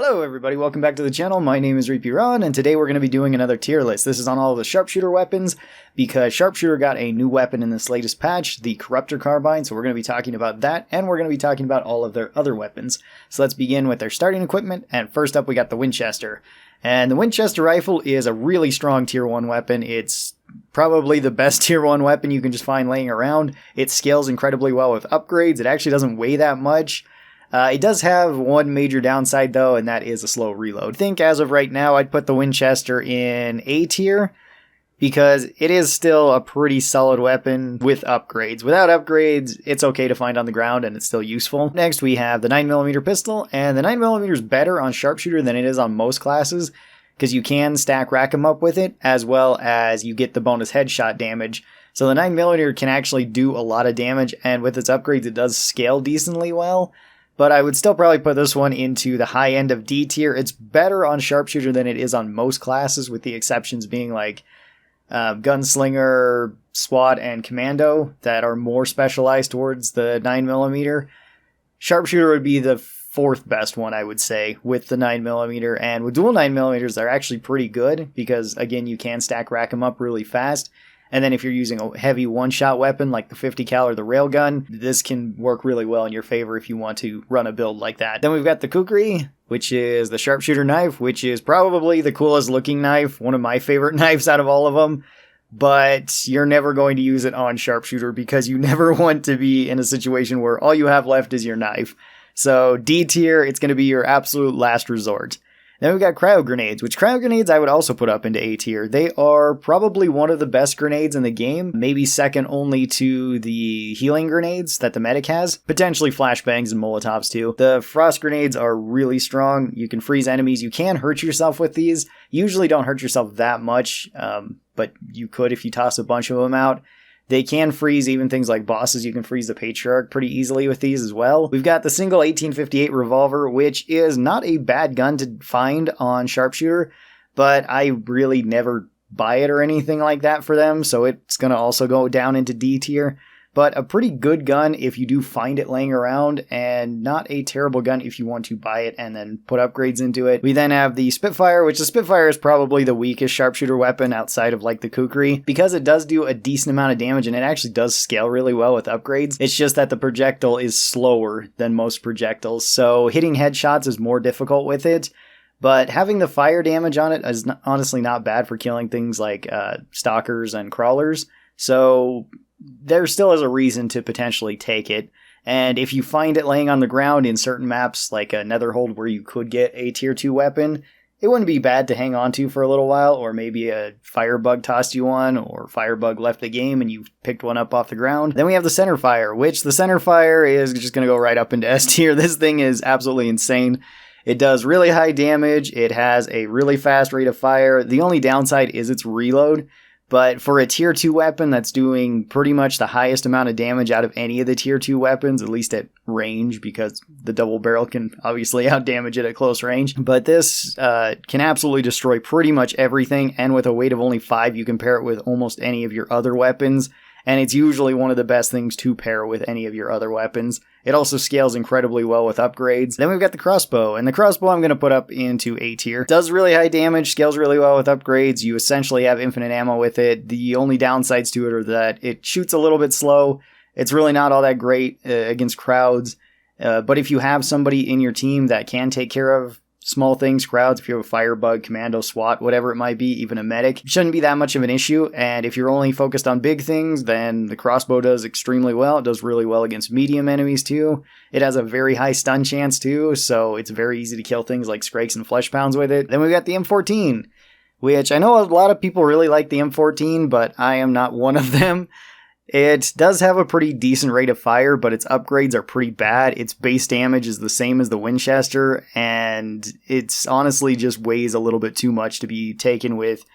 Hello everybody, welcome back to the channel. My name is Ron, and today we're going to be doing another tier list. This is on all of the Sharpshooter weapons, because Sharpshooter got a new weapon in this latest patch, the Corrupter Carbine, so we're going to be talking about that, and we're going to be talking about all of their other weapons. So let's begin with their starting equipment, and first up we got the Winchester. And the Winchester rifle is a really strong tier 1 weapon. It's probably the best tier 1 weapon you can just find laying around. It scales incredibly well with upgrades. It actually doesn't weigh that much. It does have one major downside though, and that is a slow reload. I think as of right now, I'd put the Winchester in A tier, because it is still a pretty solid weapon with upgrades. Without upgrades, it's okay to find on the ground and it's still useful. Next, we have the 9mm pistol, and the 9mm is better on Sharpshooter than it is on most classes, because you can stack rack 'em up with it, as well as you get the bonus headshot damage. So the 9mm can actually do a lot of damage, and with its upgrades, it does scale decently well. But I would still probably put this one into the high end of D tier. It's better on Sharpshooter than it is on most classes, with the exceptions being like Gunslinger, SWAT, and Commando that are more specialized towards the 9mm. Sharpshooter would be the fourth best one, I would say, with the 9mm. And with dual 9mm, they're actually pretty good because, again, you can stack rack them up really fast. And then if you're using a heavy one-shot weapon like the 50 cal or the railgun, this can work really well in your favor if you want to run a build like that. Then we've got the Kukri, which is the sharpshooter knife, which is probably the coolest looking knife, one of my favorite knives out of all of them. But you're never going to use it on Sharpshooter because you never want to be in a situation where all you have left is your knife. So D tier, it's going to be your absolute last resort. Then we've got cryo grenades, which cryo grenades I would also put up into A tier. They are probably one of the best grenades in the game, maybe second only to the healing grenades that the medic has. Potentially flashbangs and molotovs too. The frost grenades are really strong. You can freeze enemies. You can hurt yourself with these. You usually don't hurt yourself that much, but you could if you toss a bunch of them out. They can freeze even things like bosses. You can freeze the Patriarch pretty easily with these as well. We've got the single 1858 revolver, which is not a bad gun to find on Sharpshooter, but I really never buy it or anything like that for them, so it's going to also go down into D tier. But a pretty good gun if you do find it laying around, and not a terrible gun if you want to buy it and then put upgrades into it. We then have the Spitfire, which the Spitfire is probably the weakest Sharpshooter weapon outside of like the Kukri, because it does do a decent amount of damage and it actually does scale really well with upgrades. It's just that the projectile is slower than most projectiles, so hitting headshots is more difficult with it. But having the fire damage on it is honestly not bad for killing things like stalkers and crawlers. So there still is a reason to potentially take it. And if you find it laying on the ground in certain maps, like a Netherhold where you could get a tier 2 weapon, it wouldn't be bad to hang on to for a little while, or maybe a Firebug tossed you one, or Firebug left the game and you picked one up off the ground. Then we have the Centerfire, which the Centerfire is just going to go right up into S tier. This thing is absolutely insane. It does really high damage. It has a really fast rate of fire. The only downside is its reload. But for a tier 2 weapon that's doing pretty much the highest amount of damage out of any of the tier 2 weapons, at least at range, because the double barrel can obviously outdamage it at close range. But this can absolutely destroy pretty much everything, and with a weight of only 5, you can pair it with almost any of your other weapons. And it's usually one of the best things to pair with any of your other weapons. It also scales incredibly well with upgrades. Then we've got the crossbow, and the crossbow I'm going to put up into A tier. Does really high damage, scales really well with upgrades. You essentially have infinite ammo with it. The only downsides to it are that it shoots a little bit slow. It's really not all that great against crowds. But if you have somebody in your team that can take care of small things, crowds, if you have a Firebug, Commando, SWAT, whatever it might be, even a medic, it shouldn't be that much of an issue. And if you're only focused on big things, then the crossbow does extremely well. It does really well against medium enemies too. It has a very high stun chance too, so it's very easy to kill things like Skrakes and Flesh Pounds with it. Then we've got the M14, which I know a lot of people really like the M14, but I am not one of them. It does have a pretty decent rate of fire, but its upgrades are pretty bad. Its base damage is the same as the Winchester, and it's honestly just weighs a little bit too much to be taken with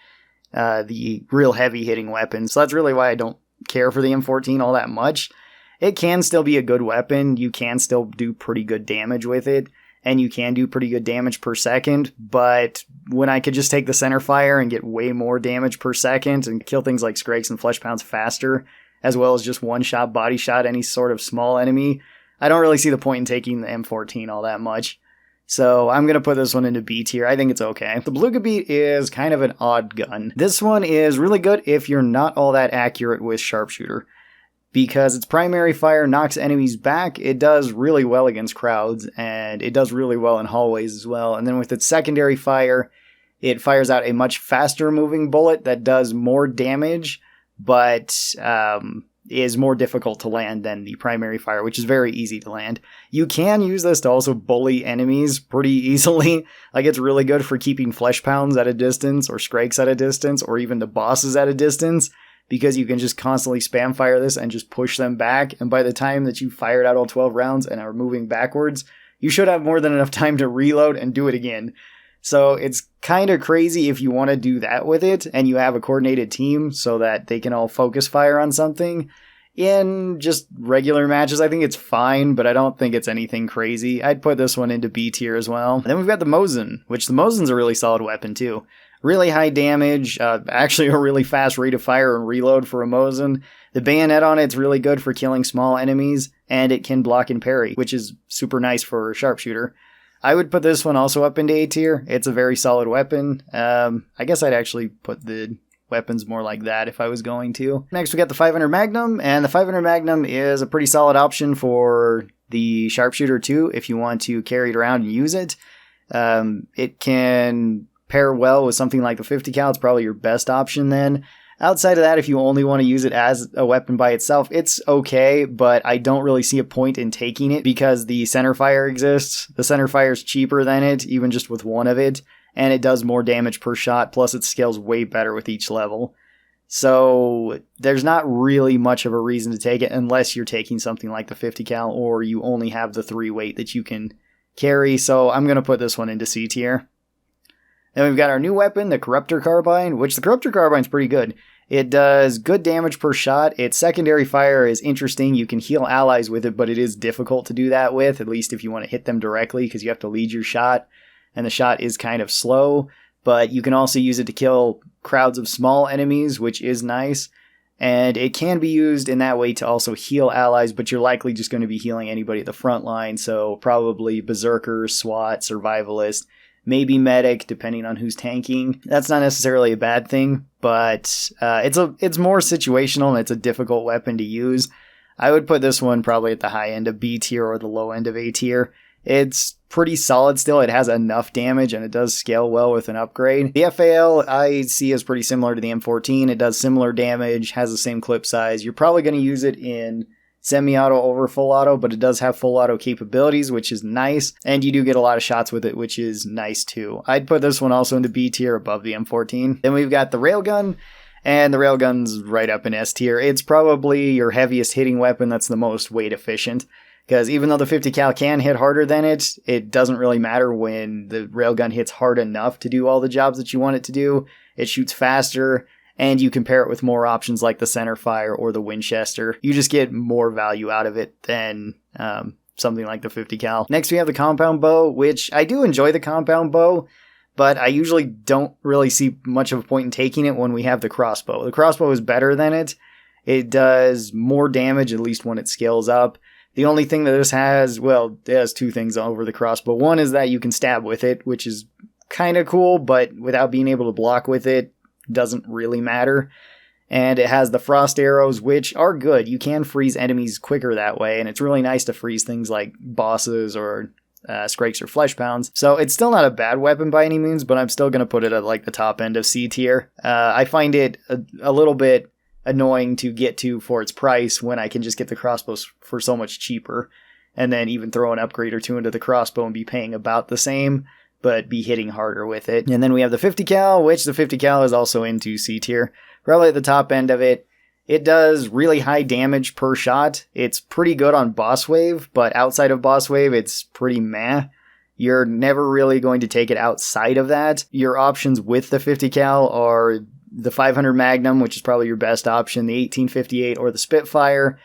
the real heavy hitting weapons. So that's really why I don't care for the M14 all that much. It can still be a good weapon. You can still do pretty good damage with it, and you can do pretty good damage per second, but when I could just take the Centerfire and get way more damage per second and kill things like Skrakes and Flesh Pounds faster, as well as just one-shot, body shot any sort of small enemy, I don't really see the point in taking the M14 all that much. So I'm going to put this one into B tier. I think it's okay. The Beluga Beat is kind of an odd gun. This one is really good if you're not all that accurate with Sharpshooter, because its primary fire knocks enemies back. It does really well against crowds, and it does really well in hallways as well. And then with its secondary fire, it fires out a much faster moving bullet that does more damage, but is more difficult to land than the primary fire, which is very easy to land. You can use this to also bully enemies pretty easily. Like, it's really good for keeping flesh pounds at a distance, or Skrakes at a distance, or even the bosses at a distance, because you can just constantly spam fire this and just push them back, and by the time that you fired out all 12 rounds and are moving backwards, you should have more than enough time to reload and do it again. So it's kind of crazy if you want to do that with it, and you have a coordinated team so that they can all focus fire on something. In just regular matches, I think it's fine, but I don't think it's anything crazy. I'd put this one into B tier as well. And then we've got the Mosin, which the Mosin's a really solid weapon too. Really high damage, actually a really fast rate of fire and reload for a Mosin. The bayonet on it's really good for killing small enemies, and it can block and parry, which is super nice for a Sharpshooter. I would put this one also up into A tier. It's a very solid weapon. I guess I'd actually put the weapons more like that if I was going to. Next we got the 500 Magnum, and the 500 Magnum is a pretty solid option for the Sharpshooter too if you want to carry it around and use it. It can pair well with something like the 50 cal. It's probably your best option then. Outside of that, if you only want to use it as a weapon by itself, it's okay, but I don't really see a point in taking it because the centerfire exists. The centerfire is cheaper than it, even just with one of it, and it does more damage per shot, plus it scales way better with each level. So there's not really much of a reason to take it unless you're taking something like the 50 cal or you only have the 3 weight that you can carry, so I'm going to put this one into C tier. Then we've got our new weapon, the Corrupter Carbine, which the Corrupter Carbine's pretty good. It does good damage per shot. Its secondary fire is interesting. You can heal allies with it, but it is difficult to do that with, at least if you want to hit them directly, because you have to lead your shot, and the shot is kind of slow. But you can also use it to kill crowds of small enemies, which is nice. And it can be used in that way to also heal allies, but you're likely just going to be healing anybody at the front line, so probably Berserker, SWAT, Survivalist, maybe Medic, depending on who's tanking. That's not necessarily a bad thing, but it's more situational and it's a difficult weapon to use. I would put this one probably at the high end of B tier or the low end of A tier. It's pretty solid still. It has enough damage and it does scale well with an upgrade. The FAL I see is pretty similar to the M14. It does similar damage, has the same clip size. You're probably going to use it in semi-auto over full auto, but it does have full auto capabilities, which is nice, and you do get a lot of shots with it, which is nice too. I'd put this one also into B tier above the M14. Then we've got the Railgun, and the Railgun's right up in S tier. It's probably your heaviest hitting weapon that's the most weight efficient, because even though the 50 cal can hit harder than it, it doesn't really matter when the Railgun hits hard enough to do all the jobs that you want it to do. It shoots faster, and you can pair it with more options like the centerfire or the Winchester. You just get more value out of it than something like the 50 cal. Next we have the compound bow, which I do enjoy the compound bow, but I usually don't really see much of a point in taking it when we have the crossbow. The crossbow is better than it. It does more damage, at least when it scales up. The only thing that this has, well, it has 2 things over the crossbow. One is that you can stab with it, which is kind of cool, but without being able to block with it, doesn't really matter. And it has the frost arrows, which are good. You can freeze enemies quicker that way, and it's really nice to freeze things like bosses or Skrakes or flesh pounds. So it's still not a bad weapon by any means, but I'm still going to put it at like the top end of C tier. I find it a little bit annoying to get to for its price when I can just get the crossbows for so much cheaper, and then even throw an upgrade or 2 into the crossbow and be paying about the same, but be hitting harder with it. And then we have the 50 cal, which the 50 cal is also into C tier. Probably at the top end of it. It does really high damage per shot. It's pretty good on boss wave, but outside of boss wave, it's pretty meh. You're never really going to take it outside of that. Your options with the 50 cal are the 500 Magnum, which is probably your best option, the 1858 or the Spitfire.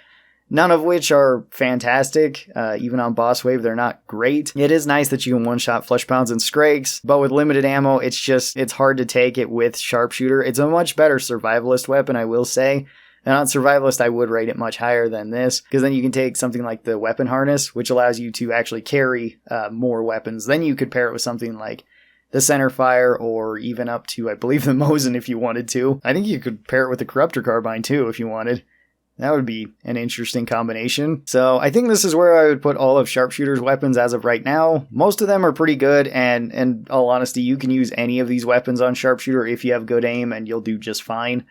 None of which are fantastic. Even on boss wave, they're not great. It is nice that you can one-shot flesh pounds and Skrakes, but with limited ammo, it's hard to take it with Sharpshooter. It's a much better survivalist weapon, I will say. And on Survivalist, I would rate it much higher than this, because then you can take something like the weapon harness, which allows you to actually carry more weapons. Then you could pair it with something like the centerfire, or even up to, I believe, the Mosin if you wanted to. I think you could pair it with the Corrupter Carbine too if you wanted. That would be an interesting combination. So I think this is where I would put all of Sharpshooter's weapons as of right now. Most of them are pretty good, and in all honesty, you can use any of these weapons on Sharpshooter if you have good aim, and you'll do just fine.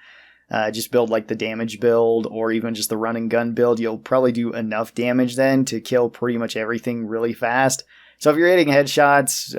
Just build like the damage build, or even just the run and gun build. You'll probably do enough damage then to kill pretty much everything really fast. So if you're hitting headshots,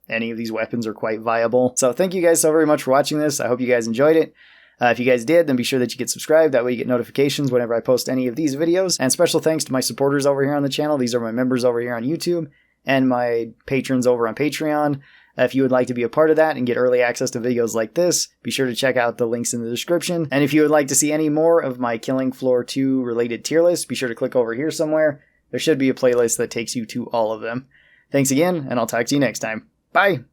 any of these weapons are quite viable. So thank you guys so very much for watching this. I hope you guys enjoyed it. If you guys did, then be sure that you get subscribed. That way you get notifications whenever I post any of these videos. And special thanks to my supporters over here on the channel. These are my members over here on YouTube and my patrons over on Patreon. If you would like to be a part of that and get early access to videos like this, be sure to check out the links in the description. And if you would like to see any more of my Killing Floor 2 related tier lists, be sure to click over here somewhere. There should be a playlist that takes you to all of them. Thanks again, and I'll talk to you next time. Bye!